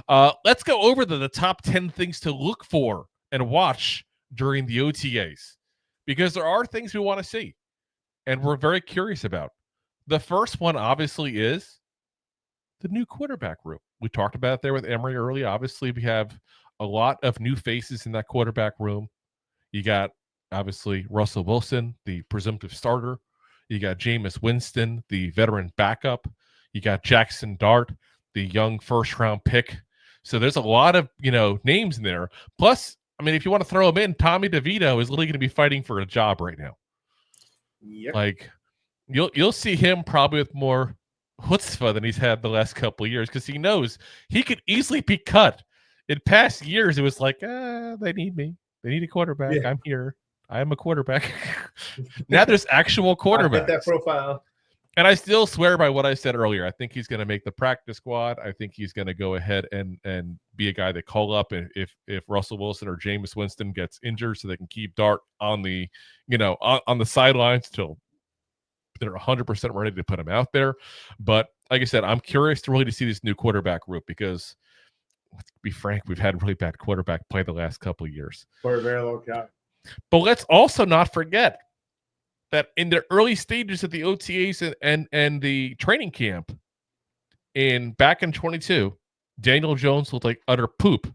Let's go over the top 10 things to look for and watch during the OTAs, because there are things we want to see and we're very curious about. The first one, obviously, is the new quarterback room. We talked about it there with Emory early. Obviously, we have a lot of new faces in that quarterback room. You got, obviously, Russell Wilson, the presumptive starter. You got Jameis Winston, the veteran backup. You got Jaxson Dart, the young first-round pick. So there's a lot of, names in there. Plus, I mean, if you want to throw him in, Tommy DeVito is literally going to be fighting for a job right now. Yep. Like, you'll see him probably with more chutzpah than he's had the last couple of years, because he knows he could easily be cut. In past years, it was like, they need me. They need a quarterback. Yeah. I'm here. I am a quarterback. Now there's actual quarterbacks. I fit that profile. And I still swear by what I said earlier. I think he's going to make the practice squad. I think he's going to go ahead and be a guy they call up if Russell Wilson or Jameis Winston gets injured, so they can keep Dart on the on the sidelines till they're 100% ready to put him out there. But like I said, I'm curious to see this new quarterback group, because let's be frank, we've had really bad quarterback play the last couple of years for a very long time. But let's also not forget that in the early stages of the OTAs and the training camp back in 22, Daniel Jones looked like utter poop.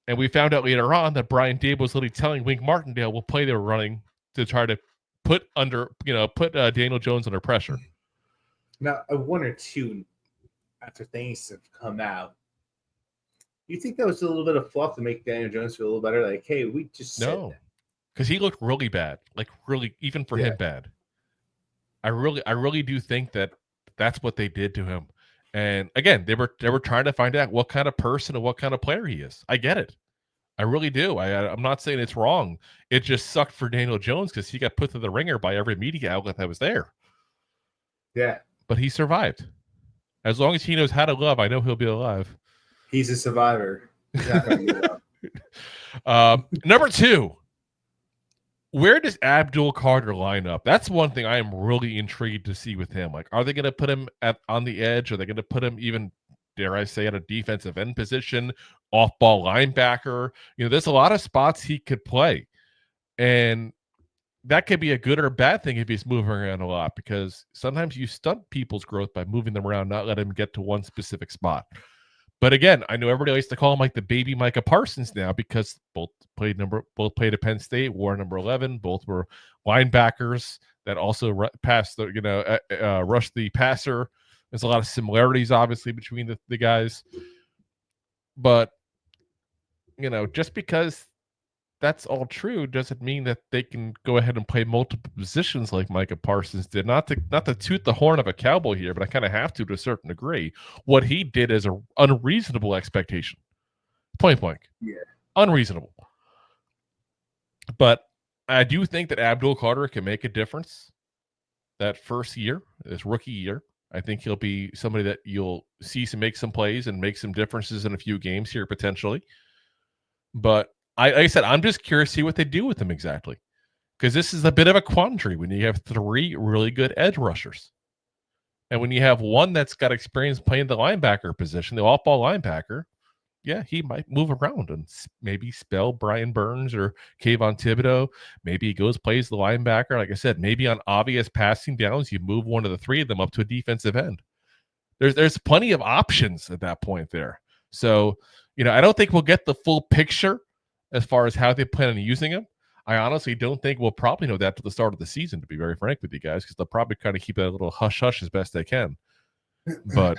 And we found out later on that Brian Dable was literally telling Wink Martindale what play they were running to try to put Daniel Jones under pressure. Now, one or two after things have come out, you think that was a little bit of fluff to make Daniel Jones feel a little better? Like, hey, we just no, because he looked really bad, like really, even for him, bad. I really do think that that's what they did to him. And again, they were trying to find out what kind of person and what kind of player he is. I get it. I really do. I'm not saying it's wrong. It just sucked for Daniel Jones because he got put through the ringer by every media outlet that was there. Yeah. But he survived. As long as he knows how to love, I know he'll be alive. He's a survivor. He's not going to give up. Number 2. Where does Abdul Carter line up? That's one thing I am really intrigued to see with him. Like, are they going to put him on the edge? Are they going to put him even, dare I say, at a defensive end position, off-ball linebacker? There's a lot of spots he could play. And that could be a good or a bad thing if he's moving around a lot, because sometimes you stunt people's growth by moving them around, not letting them get to one specific spot. But again, I know everybody likes to call him like the baby Micah Parsons now, because both played at Penn State, wore number 11. Both were linebackers that also rushed the passer. There's a lot of similarities, obviously, between the guys. But just because that's all true doesn't mean that they can go ahead and play multiple positions like Micah Parsons did. Not to toot the horn of a cowboy here, but I kind of have to a certain degree. What he did is an unreasonable expectation. Point blank. Yeah. Unreasonable. But I do think that Abdul Carter can make a difference that first year, this rookie year. I think he'll be somebody that you'll see make some plays and make some differences in a few games here potentially. But like I said, I'm just curious to see what they do with him exactly, because this is a bit of a quandary when you have 3 really good edge rushers. And when you have one that's got experience playing the linebacker position, the off-ball linebacker, yeah, he might move around and maybe spell Brian Burns or Kayvon Thibodeau. Maybe he plays the linebacker. Like I said, maybe on obvious passing downs, you move one of the 3 of them up to a defensive end. There's plenty of options at that point there. So, I don't think we'll get the full picture as far as how they plan on using him. I honestly don't think we'll probably know that to the start of the season, to be very frank with you guys, because they'll probably kind of keep it a little hush-hush as best they can. But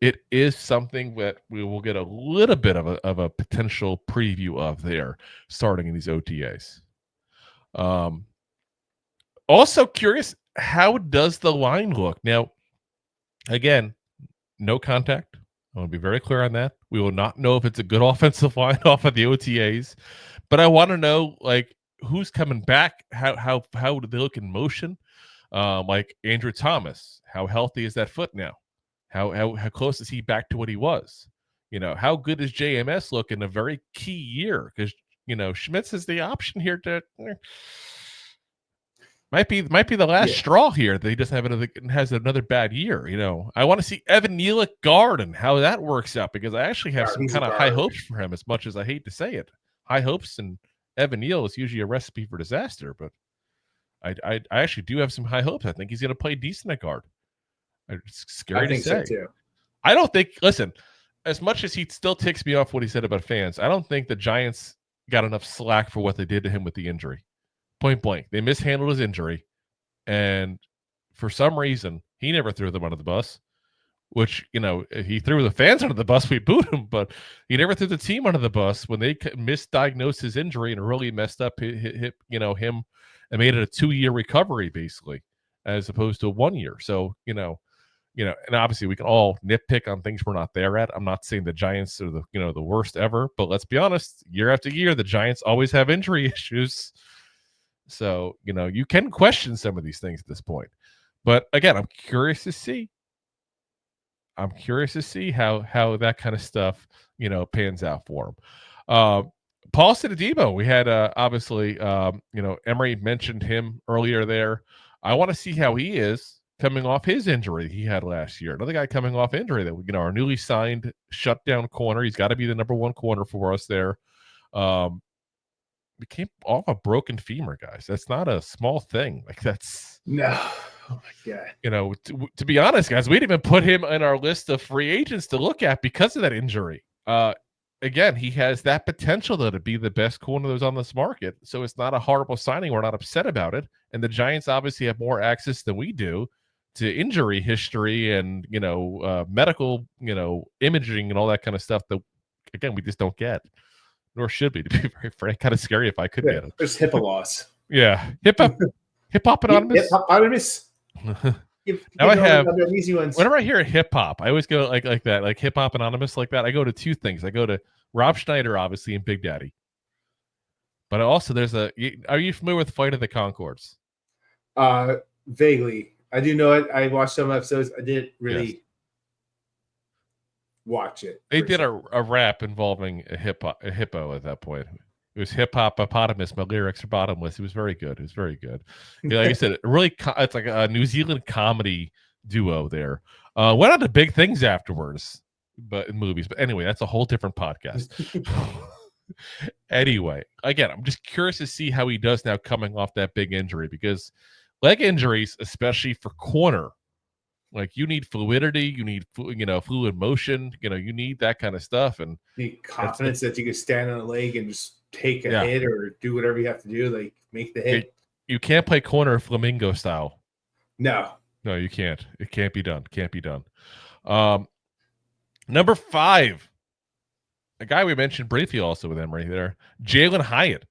it is something that we will get a little bit of a potential preview of there starting in these OTAs. Also curious, how does the line look? Now, again, no contact. I want to be very clear on that. We will not know if it's a good offensive line off of the OTAs, but I want to know, like, who's coming back? How do they look in motion? Like Andrew Thomas, how healthy is that foot now? How close is he back to what he was? How good does JMS look in a very key year? Because Schmitz is the option here to. Might be the last straw here that he doesn't has another bad year. I want to see Evan Neal at guard and how that works out, because I actually have some kind of high hopes for him, as much as I hate to say it. High hopes and Evan Neal is usually a recipe for disaster, but I actually do have some high hopes. I think he's going to play decent at guard. It's scary to say. So too. I don't think. Listen, as much as he still ticks me off what he said about fans, I don't think the Giants got enough slack for what they did to him with the injury. Point blank, they mishandled his injury, and for some reason, he never threw them under the bus. Which, he threw the fans under the bus, we booed him, but he never threw the team under the bus when they misdiagnosed his injury and really messed up him and made it a 2-year recovery, basically, as opposed to a 1 year. So, and obviously we can all nitpick on things we're not there at. I'm not saying the Giants are the worst ever, but let's be honest, year after year, the Giants always have injury issues. So, you can question some of these things at this point. But again, I'm curious to see how that kind of stuff, pans out for him. Paul Sidadebo, we had obviously, Emery mentioned him earlier there. I want to see how he is coming off his injury he had last year. Another guy coming off injury that, our newly signed shutdown corner. He's got to be the number one corner for us there. Came off a broken femur, guys. That's not a small thing. Like, that's no. Oh my God. To be honest, guys, we didn't even put him in our list of free agents to look at because of that injury. Again, he has that potential to be the best corner that was on this market. So it's not a horrible signing. We're not upset about it. And the Giants obviously have more access than we do to injury history and, medical, imaging and all that kind of stuff that, again, we just don't get. Nor should we, to be very frank. Kind of scary if I could get it. There's HIPAA laws. Yeah. Hip hop anonymous. Hip hop anonymous. Now I have easy ones. Whenever I hear hip hop, I always go like that, like hip hop anonymous, like that. I go to two things. I go to Rob Schneider, obviously, and Big Daddy. But also, are you familiar with Fight of the Conchords? Vaguely. I do know it. I watched some episodes. I didn't really watch it. They did a rap involving a hippo at that point. It was hip hop hippopotamus. My lyrics are bottomless. It was very good. Like I said, it's like a New Zealand comedy duo there. Went on to big things afterwards, but in movies. But anyway, that's a whole different podcast. Anyway, again, I'm just curious to see how he does now coming off that big injury, because leg injuries, especially for corner, like, you need fluidity, you need fluid motion, you need that kind of stuff, and you need confidence that you can stand on a leg and just take a hit or do whatever you have to do, like make the hit. You can't play corner flamingo style. No, you can't. It can't be done. Number 5, a guy we mentioned briefly also with Emery there, Jalin Hyatt.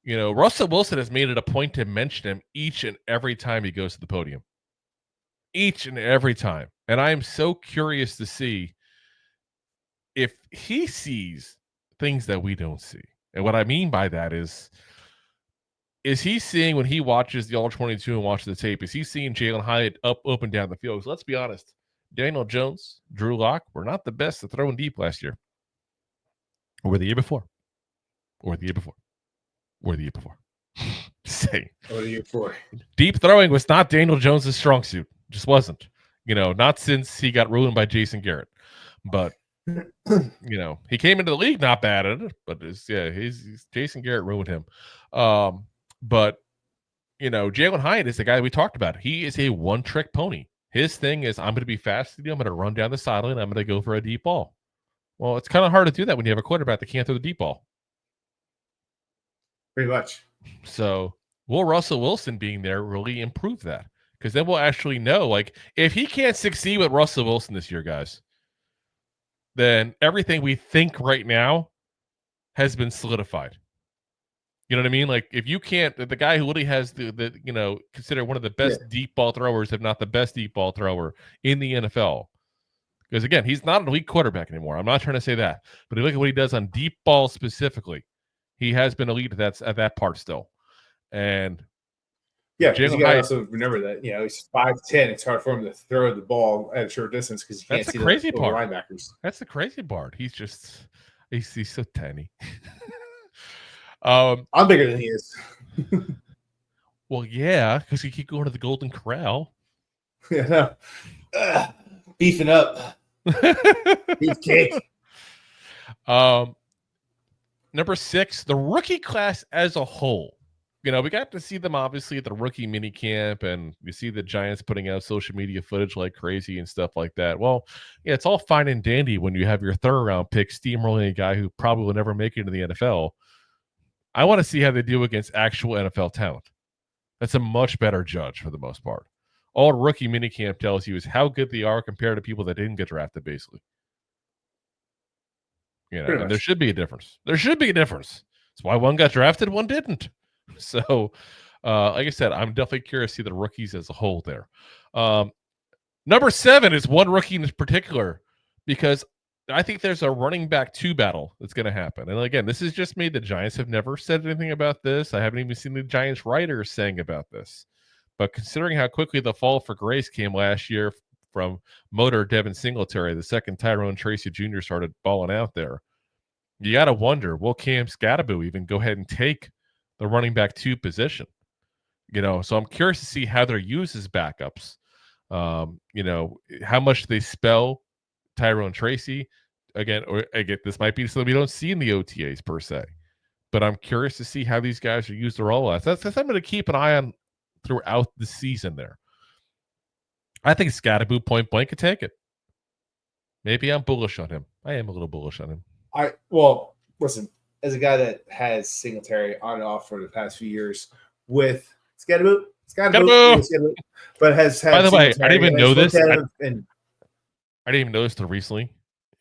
Russell Wilson has made it a point to mention him each and every time he goes to the podium. Each and every time. And I am so curious to see if he sees things that we don't see. And what I mean by that is he seeing, when he watches the All-22 and watches the tape, is he seeing Jalin Hyatt up and down the field? Because let's be honest, Daniel Jones, Drew Lock were not the best at throwing deep last year. Or the year before. Say. Or the year before. Deep throwing was not Daniel Jones' strong suit. Just wasn't. Not since he got ruined by Jason Garrett. But, he came into the league not bad at it, but he's Jason Garrett ruined him. But, Jalin Hyatt is the guy we talked about. He is a one-trick pony. His thing is, I'm going to be fast with you. I'm going to run down the sideline. I'm going to go for a deep ball. Well, it's kind of hard to do that when you have a quarterback that can't throw the deep ball. Pretty much. So, will Russell Wilson being there really improve that? Because then we'll actually know, like, if he can't succeed with Russell Wilson this year, guys, then everything we think right now has been solidified. You know what I mean? Like, if you can't, the guy who really has the considered one of the best deep ball throwers, if not the best deep ball thrower in the NFL. Because again, he's not an elite quarterback anymore. I'm not trying to say that, but look at what he does on deep ball specifically. He has been elite at that part still. And because you got to also remember that he's 5'10". It's hard for him to throw the ball at a short distance because you can't see the linebackers. That's the crazy part. He's so tiny. I'm bigger than he is. Well, yeah, because you keep going to the Golden Corral. Beefing up. Beefcake. Number 6, the rookie class as a whole. We got to see them obviously at the rookie mini camp, and you see the Giants putting out social media footage like crazy and stuff like that. Well, yeah, it's all fine and dandy when you have your third round pick steamrolling a guy who probably will never make it into the NFL. I want to see how they do against actual NFL talent. That's a much better judge for the most part. All rookie minicamp tells you is how good they are compared to people that didn't get drafted, basically. And there should be a difference. There should be a difference. That's why one got drafted, one didn't. So, like I said, I'm definitely curious to see the rookies as a whole there. Number 7 is one rookie in particular, because I think there's a running back 2 battle that's going to happen. And again, this is just me. The Giants have never said anything about this. I haven't even seen the Giants writers saying about this. But considering how quickly the fall for grace came last year from motor Devin Singletary, the second Tyrone Tracy Jr. started balling out there, you got to wonder, will Cam Scatterbo even go ahead and take the running back 2 position? So I'm curious to see how they're used as backups. How much they spell Tyrone Tracy again, this might be something we don't see in the OTAs per se, but I'm curious to see how these guys are used to roll out. That's I'm going to keep an eye on throughout the season there. I think Scatterbo point blank could take it. Maybe I'm bullish on him. I am a little bullish on him. Listen, as a guy that has Singletary on and off for the past few years with Scatterbo, but has had. By the way, I didn't even know this. I didn't even know this until recently,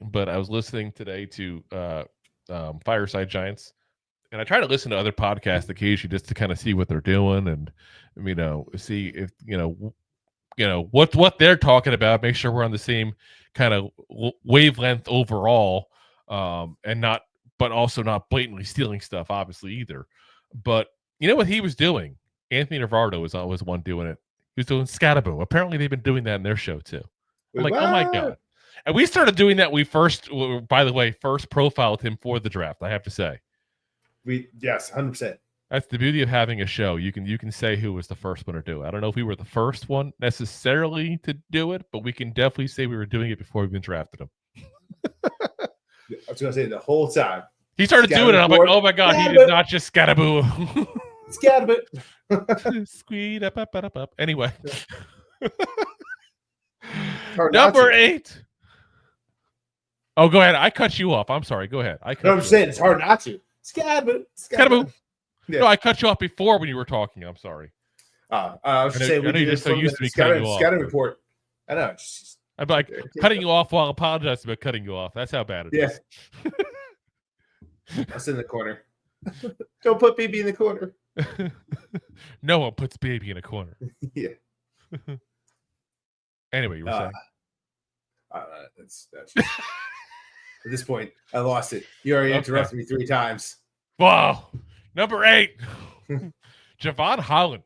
but I was listening today to Fireside Giants, and I try to listen to other podcasts occasionally just to kind of see what they're doing and see if what they're talking about. Make sure we're on the same kind of wavelength overall, but also not blatantly stealing stuff, obviously either. But you know what he was doing? Anthony Navarro was one doing it. He was doing Scatterbo. Apparently, they've been doing that in their show too. I'm like, oh my god! And we started doing that. We first profiled him for the draft. I have to say, yes, 100%. That's the beauty of having a show. You can say who was the first one to do it. I don't know if we were the first one necessarily to do it, but we can definitely say we were doing it before we even drafted him. I was going to say the whole time. He started doing it. I'm like, oh my god, he did not just Scatterbo. Scatterbo. Squeed up. Anyway. Number 8. Oh, go ahead. I cut you off. I'm sorry. Go ahead. I'm saying it's hard not to. Scatterbo. Yeah. No, I cut you off before when you were talking. I'm sorry. I was just saying, we just so used to be cutting you off. Scouting report. I know. I'm like cutting you off while apologizing about cutting you off. That's how bad it is. I'll sit in the corner. Don't put baby in the corner. No one puts baby in a corner. Yeah. Anyway, you were saying. That's at this point, I lost it. You already interrupted me 3 times. Wow. Number 8. Javon Holland.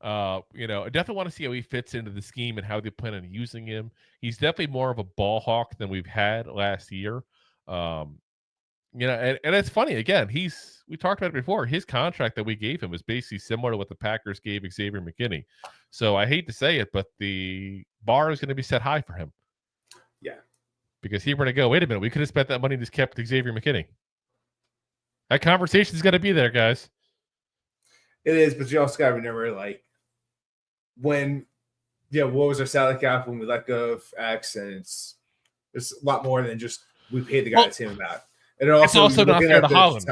I definitely want to see how he fits into the scheme and how they plan on using him. He's definitely more of a ball hawk than we've had last year. And it's funny, again, we talked about it before. His contract that we gave him was basically similar to what the Packers gave Xavier McKinney. So I hate to say it, but the bar is going to be set high for him. Yeah. Because he were to go, wait a minute, we could have spent that money and just kept Xavier McKinney. That conversation's got to be there, guys. It is, but you also got to remember, like, what was our salary cap when we let go of X, and it's a lot more than just we paid the guy that's him about. And it's also not fair to Holland.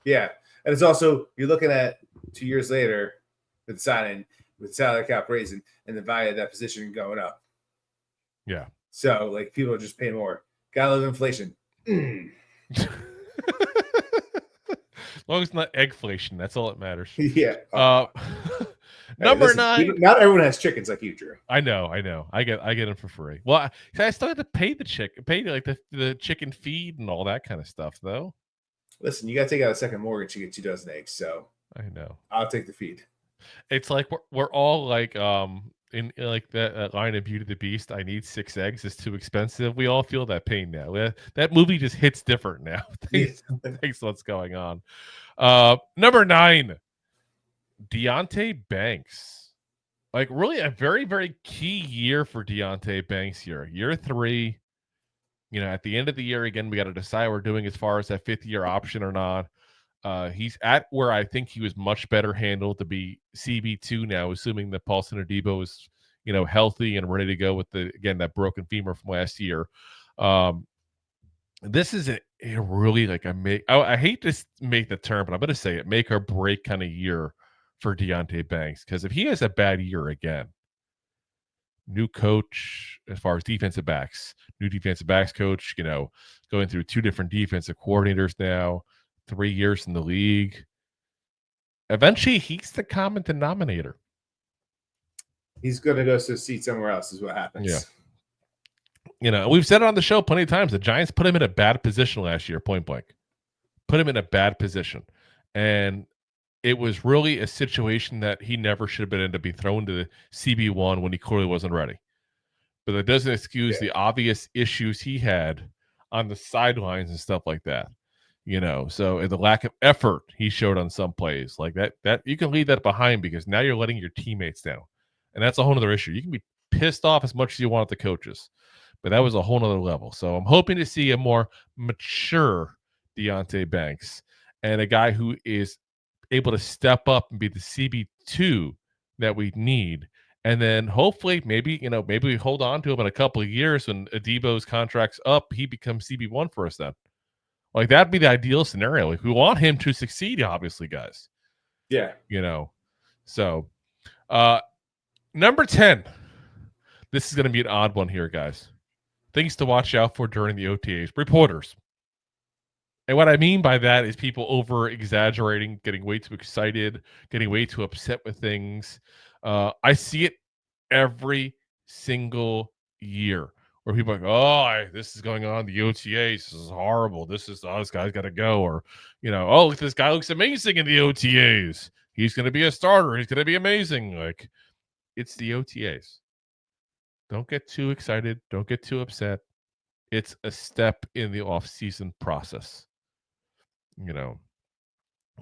Yeah, and it's also you're looking at 2 years later with signing with salary cap raising and the value of that position going up. Yeah. So like people are just paying more. Gotta love inflation. As long as it's not eggflation, that's all that matters. Yeah. Number 9. Not everyone has chickens like you, Drew. I know. I get them for free. Well, I still have to pay the the chicken feed and all that kind of stuff, though. Listen, you got to take out a second mortgage to get 2 dozen eggs. So I know. I'll take the feed. It's like we're all like in like that line of Beauty and the Beast. I need 6 eggs. It's too expensive. We all feel that pain now. That movie just hits different now. Thanks what's going on. Number 9. Deonte Banks. Like, really a very, very key year for Deonte Banks here. Year 3, at the end of the year, again, we got to decide what we're doing as far as that 5th-year option or not. He's at where I think he was much better handled to be CB2 now, assuming that Paulson Adebo is, healthy and ready to go with that broken femur from last year. This is a really I hate to make the term, but I'm going to say it, make or break kind of year for Deonte Banks, because if he has a bad year again, new coach as far as defensive backs, new defensive backs coach, going through 2 different defensive coordinators now, 3 years in the league. Eventually, he's the common denominator. He's going to go succeed somewhere else is what happens. Yeah. We've said it on the show plenty of times. The Giants put him in a bad position last year, point blank. Put him in a bad position. And it was really a situation that he never should have been in, to be thrown to the CB1 when he clearly wasn't ready. But that doesn't excuse the obvious issues he had on the sidelines and stuff like that. So the lack of effort he showed on some plays like that you can leave that behind, because now you're letting your teammates down. And that's a whole other issue. You can be pissed off as much as you want at the coaches, but that was a whole nother level. So I'm hoping to see a more mature Deonte Banks, and a guy who is able to step up and be the CB2 that we need. And then hopefully maybe we hold on to him in a couple of years when Adebo's contract's up, he becomes CB1 for us then. Like, that'd be the ideal scenario. Like, we want him to succeed, obviously, guys. Yeah. So number 10. This is going to be an odd one here, guys. Things to watch out for during the OTAs. Reporters. And what I mean by that is people over-exaggerating, getting way too excited, getting way too upset with things. I see it every single year where people are like, this is going on, the OTAs, this is horrible, this guy's got to go, or, this guy looks amazing in the OTAs. He's going to be a starter. He's going to be amazing. Like, it's the OTAs. Don't get too excited. Don't get too upset. It's a step in the off-season process.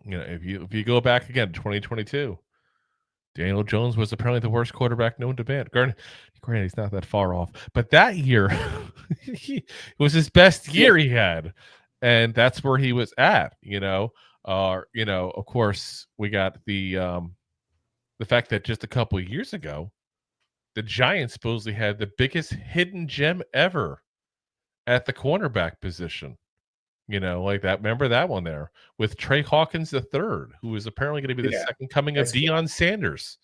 If you go back again to 2022, Daniel Jones was apparently the worst quarterback known to man. Granted, he's not that far off, but that year it was his best year he had, and that's where he was at. Of course, we got the fact that just a couple of years ago, the Giants supposedly had the biggest hidden gem ever at the cornerback position. Like that. Remember that one there with Trey Hawkins III, who is apparently going to be the second coming of Deion Sanders.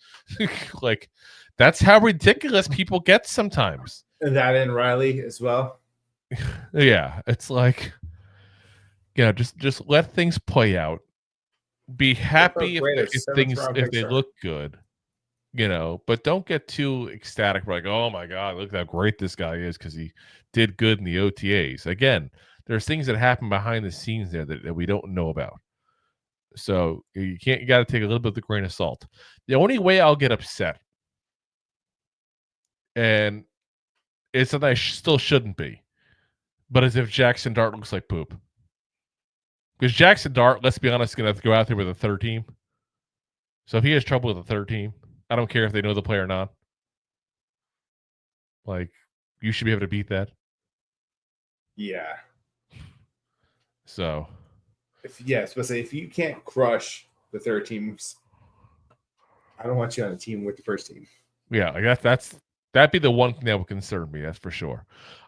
Like, that's how ridiculous people get sometimes. And that in Riley as well. Yeah, it's like, just let things play out. Be happy if they look good, but don't get too ecstatic. Like, oh my God, look how great this guy is because he did good in the OTAs. Again, there's things that happen behind the scenes there that we don't know about. So you got to take a little bit of the grain of salt. The only way I'll get upset, and it's that I still shouldn't be, but as if Jaxson Dart looks like poop. Because Jaxson Dart, let's be honest, is going to have to go out there with a third team. So if he has trouble with a third team, I don't care if they know the player or not. Like, you should be able to beat that. Yeah. So, if you can't crush the third teams, I don't want you on a team with the first team. Yeah, like that'd be the one thing that would concern me. That's for sure.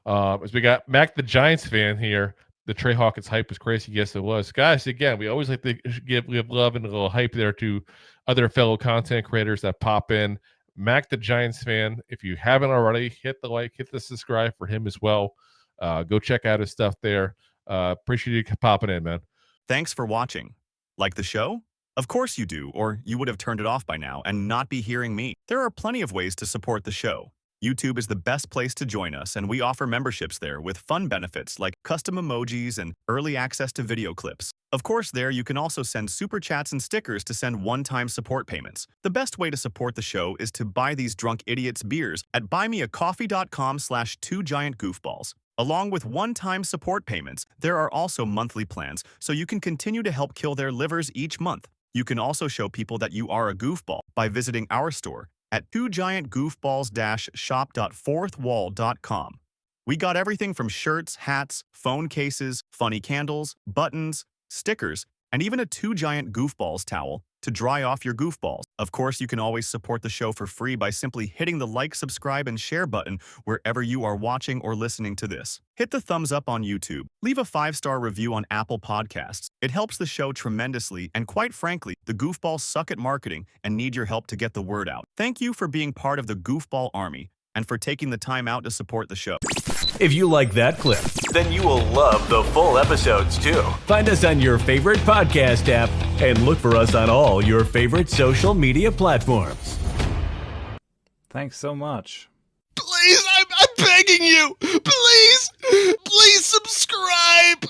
As we got Mac, the Giants fan here, the Trey Hawkins hype was crazy. Yes, it was, guys. Again, we always like to give love and a little hype there to other fellow content creators that pop in. Mac, the Giants fan, if you haven't already, hit the like, hit the subscribe for him as well. Go check out his stuff there. Appreciate you popping in, man. Thanks for watching. Like the show? Of course you do, or you would have turned it off by now and not be hearing me. There are plenty of ways to support the show. YouTube is the best place to join us, and we offer memberships there with fun benefits like custom emojis and early access to video clips. Of course, there you can also send super chats and stickers to send one-time support payments. The best way to support the show is to buy these drunk idiots beers at buymeacoffee.com/2giantgoofballs. Along with one-time support payments, there are also monthly plans, so you can continue to help kill their livers each month. You can also show people that you are a goofball by visiting our store at 2giantgoofballs-shop.fourthwall.com. We got everything from shirts, hats, phone cases, funny candles, buttons, stickers, and even a 2 Giant Goofballs towel to dry off your goofballs. Of course, you can always support the show for free by simply hitting the like, subscribe, and share button wherever you are watching or listening to this. Hit the thumbs up on YouTube. Leave a 5-star review on Apple Podcasts. It helps the show tremendously, and quite frankly, the Goofballs suck at marketing and need your help to get the word out. Thank you for being part of the Goofball Army and for taking the time out to support the show. If you like that clip, then you will love the full episodes too. Find us on your favorite podcast app and look for us on all your favorite social media platforms. Thanks so much. Please, I'm begging you. Please subscribe.